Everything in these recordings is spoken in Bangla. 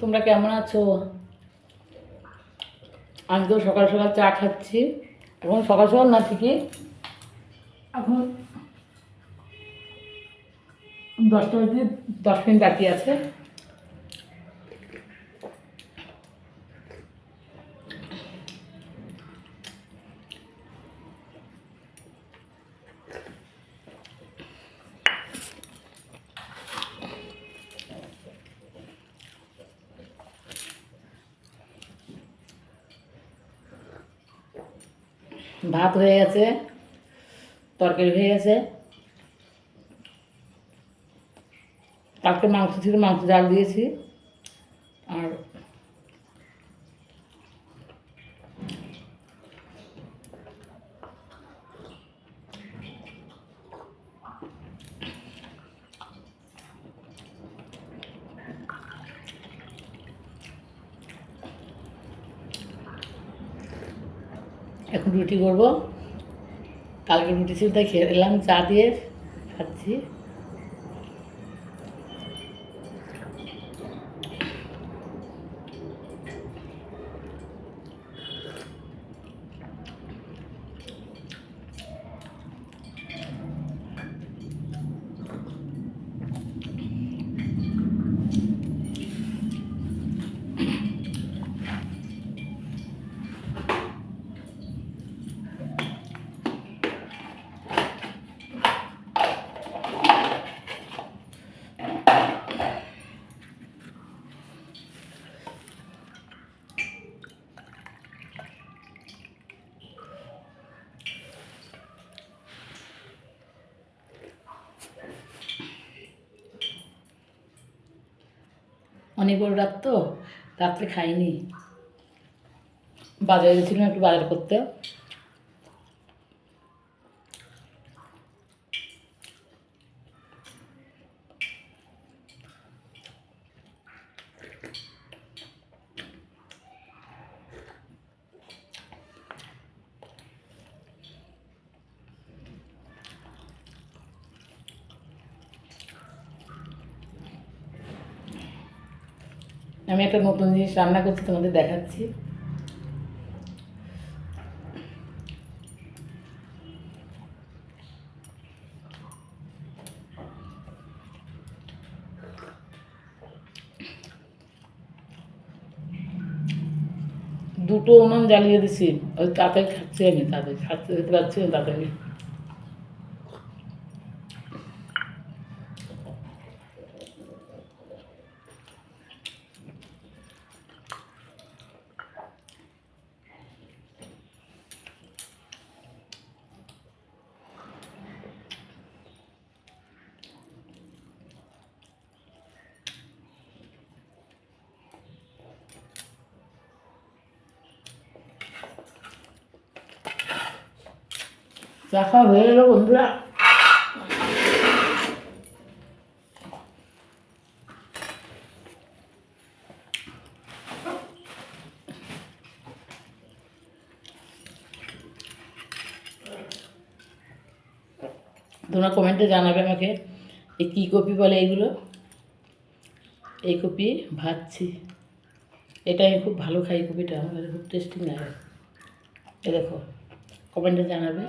তোমরা কেমন আছো? আমি তো সকাল সকাল চা খাচ্ছি। এখন সকাল সকাল না, ঠিকই এখন 10টা বাজে 10 মিনিট বাকি আছে। ভাত হয়ে গেছে, তরকারি হয়ে গেছে। কালকে মাংস ছিল, মাংস জাল দিয়েছি। আর এখন রুটি করবো। কালকে রুটি ছিল, তাই খেয়ে এলাম চা দিয়ে খাচ্ছি। অনেক বড় রাত তো, রাত্রে খাইনি। বাজারে গেছিলাম একটু বাজার করতে। আমি একটা নতুন জিনিস রান্না করছি, তোমাদের দেখাচ্ছি। দুটো উনুন জ্বালিয়ে দিছি, ওই তাড়াতাড়ি খাচ্ছি, আমি তাড়াতাড়ি খাচ্ছি, খেতে পারছি না তাড়াতাড়ি। চা খাওয়া হয়ে গেল বন্ধুরা। তোমরা কমেন্টে জানাবে আমাকে এই কী কপি বলে এইগুলো। এই কপি ভাজছি, এটা আমি খুব ভালো খাই, কপিটা আমার খুব টেস্টি লাগে। এ দেখো, কমেন্টে জানাবে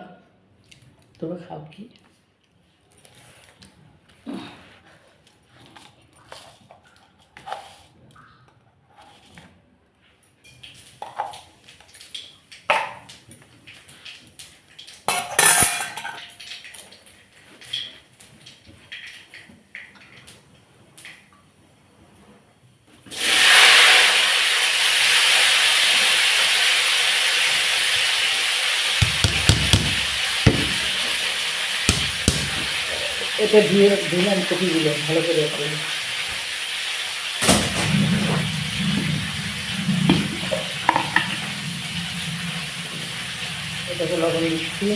তোমরা খাও কি। এটা দিয়ে দিলাম কপিগুলো ভালো করে। এটাকে লবণ দিচ্ছি।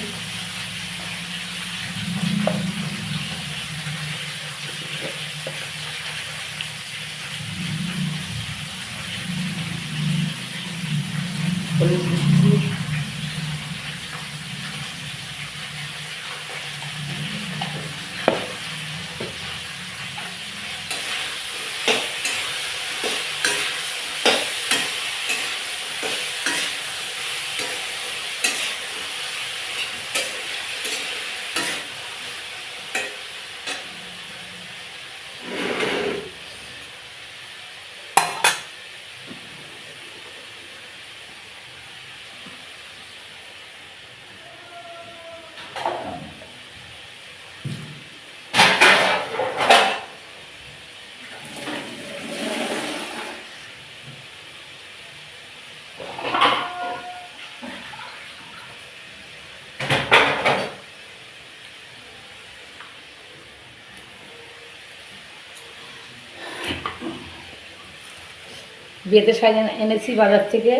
হলুদ দিচ্ছি। বেতে শাক এনেছি বাজার থেকে।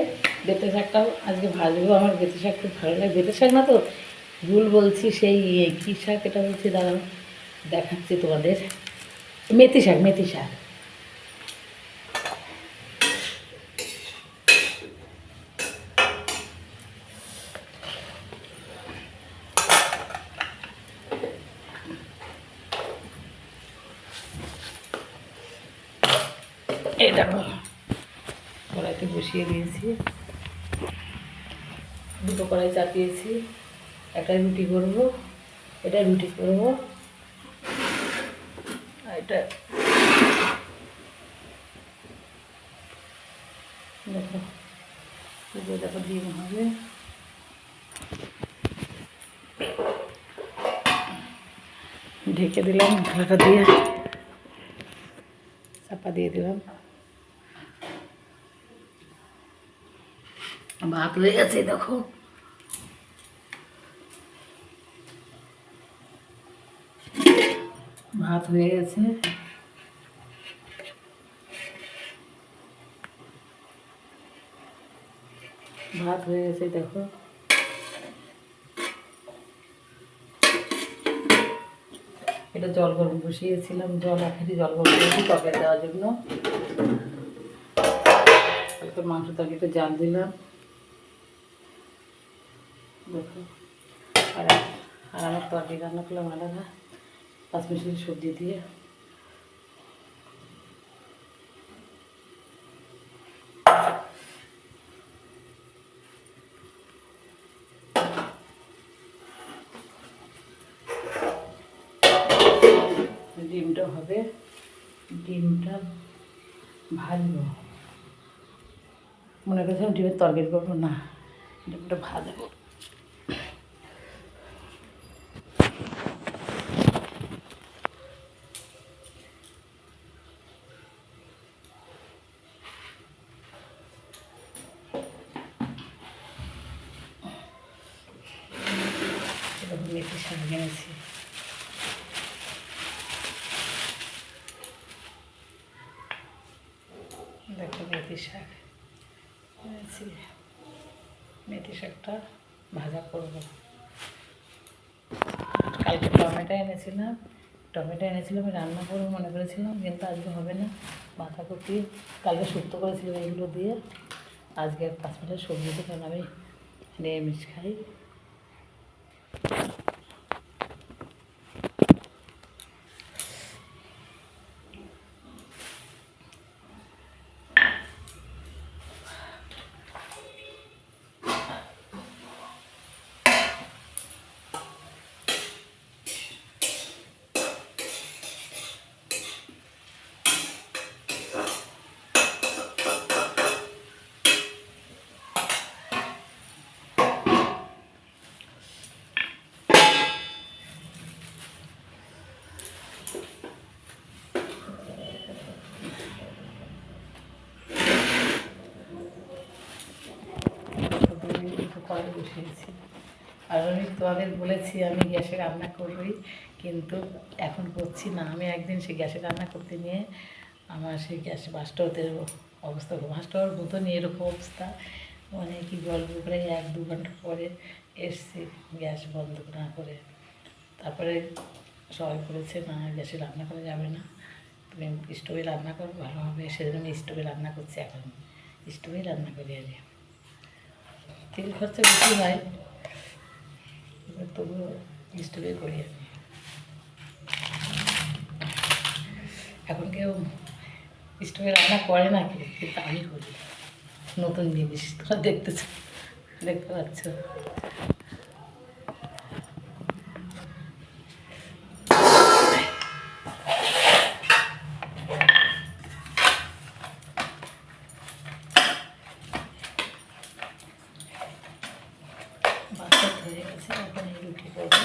বেতে শাকটাও আজকে ভাজবো। আমার বেতে শাক খুব ভালো লাগে। বেতে শাক না তো, ভুল বলছি, সেই কী শাক এটা বলছি, দাঁড়াও দেখাচ্ছি তোমাদের। মেথি শাক, মেথি শাক। এটা কড়াইতে বসিয়ে দিয়েছি, দুটো কড়াই চাপিয়েছি। একটা রুটি করব, এটা রুটি করব, আর এটা দেখো দেখো ডিম হবে। ঢেকে দিলাম ঢাকা দিয়ে, চাপা দিয়ে দিলাম। ভাত হয়ে গেছে দেখো। ভাত হয়ে গেছে। ভাত হয়ে গেছে দেখো। এটা জল গরম বসিয়েছিলাম, জল আখেরি জল গরম করেছি তরকারি দেওয়ার জন্য। একটু মাংস তরকারিতে জাল দিলাম দেখো। আর আমার তরকারি রান্না করলাম আলাদা, পাঁচমিশালি সবজি দিয়ে। ডিমটা হবে, ডিমটা ভাজবো। মনে করছিলাম ডিমের তরকারি করবো, না, ডিমটা ভাজবো। মেথি শাক এনেছি, দেখো মেথি শাক এনেছি। মেথি শাকটা ভাজা করব। কালকে টমেটো এনেছিলাম, আমি রান্না করবো মনে করেছিলাম, কিন্তু আজকে হবে না। বাঁধাকপি কালকে শুক্তো করেছিলাম, এইগুলো দিয়ে আজকে 5 মিনিটের সবজিতে, কারণ আমি নিরামিষ খাই। কড়াই বসিয়েছি। আর আমি তোমাদের বলেছি আমি গ্যাসে রান্না করবই, কিন্তু এখন করছি না। আমি একদিন সেই গ্যাসে রান্না করতে নিয়ে আমার সেই গ্যাস বাস্টতের অবস্থা, বাস্টর মতনই এরকম অবস্থা। মানে কি বলবো, প্রায় 1-2 ঘন্টা পরে এসছি গ্যাস বন্ধ না করে। তারপরে সবাই বলেছে না, গ্যাসে রান্না করা যাবে না, তুমি স্টোভে রান্না করো ভালো হবে। সেজন্য আমি স্টোভে রান্না করছি, এখন স্টোভেই রান্না করি। আগে তেল খরচা বেশি হয়, তবুও স্টোভে করি আমি। এখন কেউ স্টোভে রান্না করে না, কিন্তু আমি করি। নতুন জিনিস তোমরা দেখতে পাচ্ছ। বাচ্চা হয়ে গেছে, এখন এই রুটি করবো।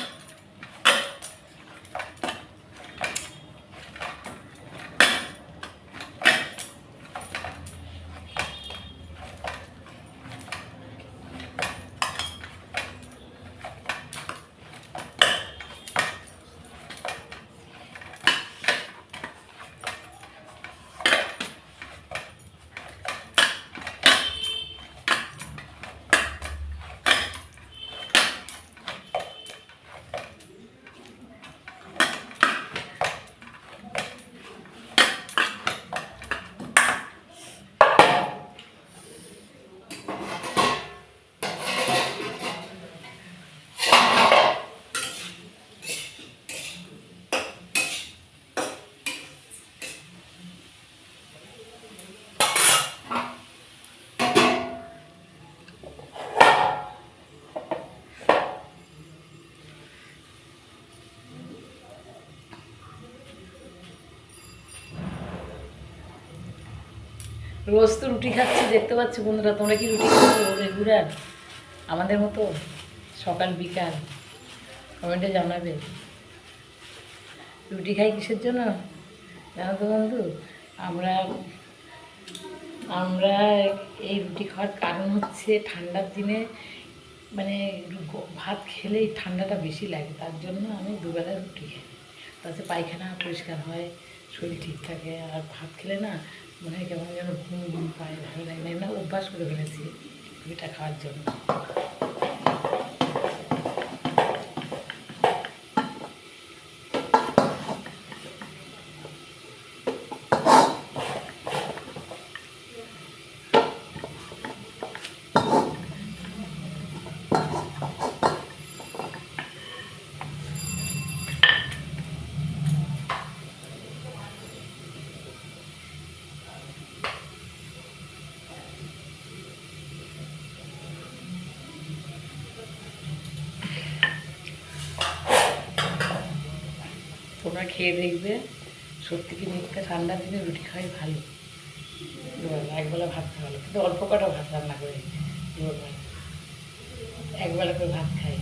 রোজ তো রুটি খাচ্ছি, দেখতে পাচ্ছি বন্ধুরা। তোমরা কি রুটি খাচ্ছ রেগুলার আমাদের মতো, সকাল বিকাল? কমেন্টে জানাবে। রুটি খাই কিসের জন্য জানো তো বন্ধু? আমরা আমরা এই রুটি খাওয়ার কারণ হচ্ছে ঠান্ডার দিনে মানে ভাত খেলেই ঠান্ডাটা বেশি লাগে, তার জন্য আমি দুবেলা রুটি খাই। তাতে পায়খানা পরিষ্কার হয়, শরীর ঠিক থাকে। আর ভাত খেলে না মনে হয় কেমন যেন ঘুম ঘুম পায়, ভালো লাগে না। এমনি অভ্যাস করে ফেলেছি রুটিটা খাওয়ার জন্য। তোমরা খেয়ে দেখবে সত্যি কি মিথ্যা, ঠান্ডার দিনে রুটি খাওয়াই ভালো। দুবেলা একবেলা ভাত খাওয়া ভালো, কিন্তু অল্প কটা ভাত রান্না করে দুবেলা একবেলা করে ভাত খাই।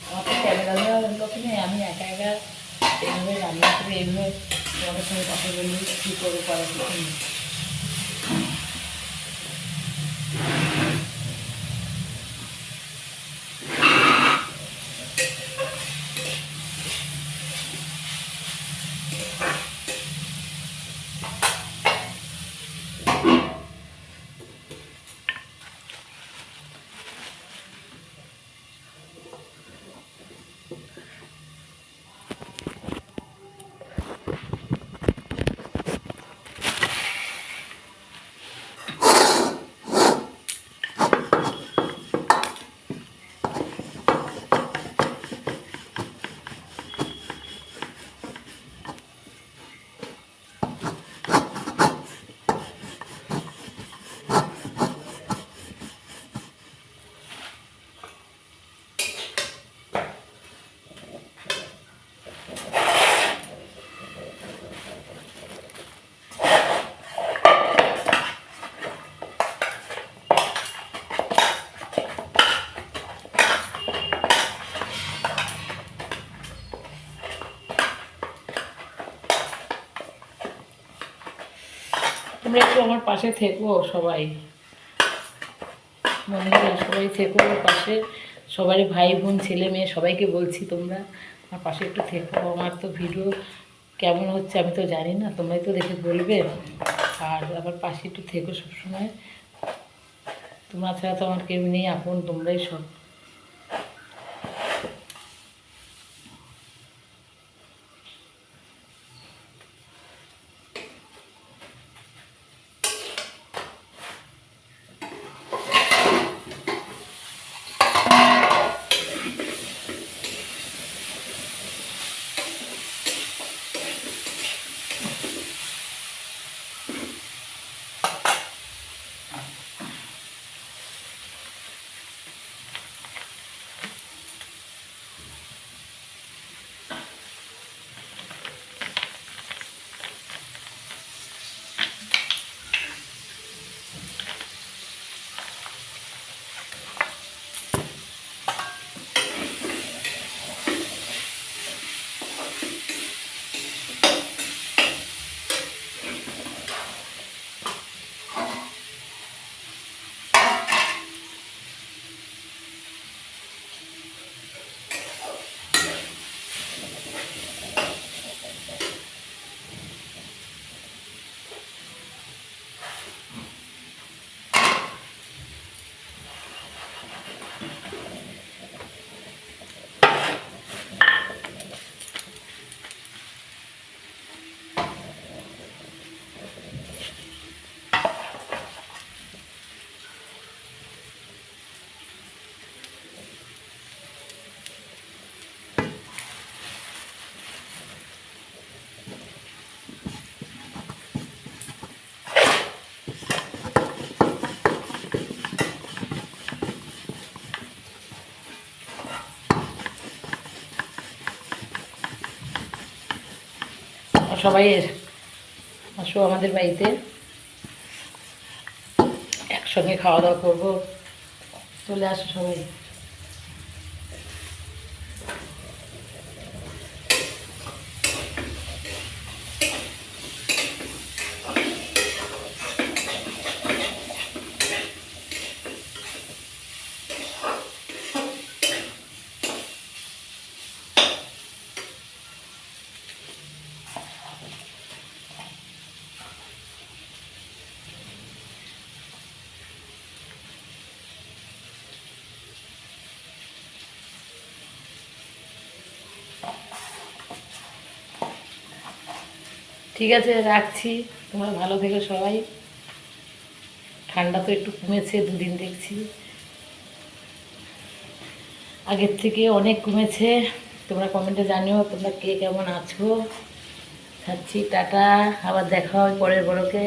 আমার তো ক্যামেরা দেওয়ার লোক নেই, আমি একা একা এইভাবে রান্না করে এইভাবে তোমাদের সঙ্গে কথা বলি, কী করে করার কিছু নেই। তোমরা একটু আমার পাশে থেকো সবাই, বন্ধুরা সবাই থেকো আমার পাশে। সবারই ভাই বোন ছেলে মেয়ে সবাইকে বলছি তোমরা আমার পাশে একটু থেকো। আমার তো ভিডিও কেমন হচ্ছে আমি তো জানি না, তোমরাই তো দেখে বলবে। আর আমার পাশে একটু থেকো সবসময়। তোমরা ছাড়া তো আমার কেউ নেই, আপন তোমরাই সব। সবাই আসো আমাদের বাড়িতে, একসঙ্গে খাওয়া দাওয়া করবো, চলে আসো সবাই। ঠিক আছে, রাখছি। তোমরা ভালো থেকো সবাই। ঠান্ডা তো একটু কমেছে, দুদিন দেখছি আগের থেকে অনেক কমেছে। তোমরা কমেন্টে জানিও তোমরা কে কেমন আছো। খাচ্ছি, টাটা, আবার দেখা হবে পরের বড়কে।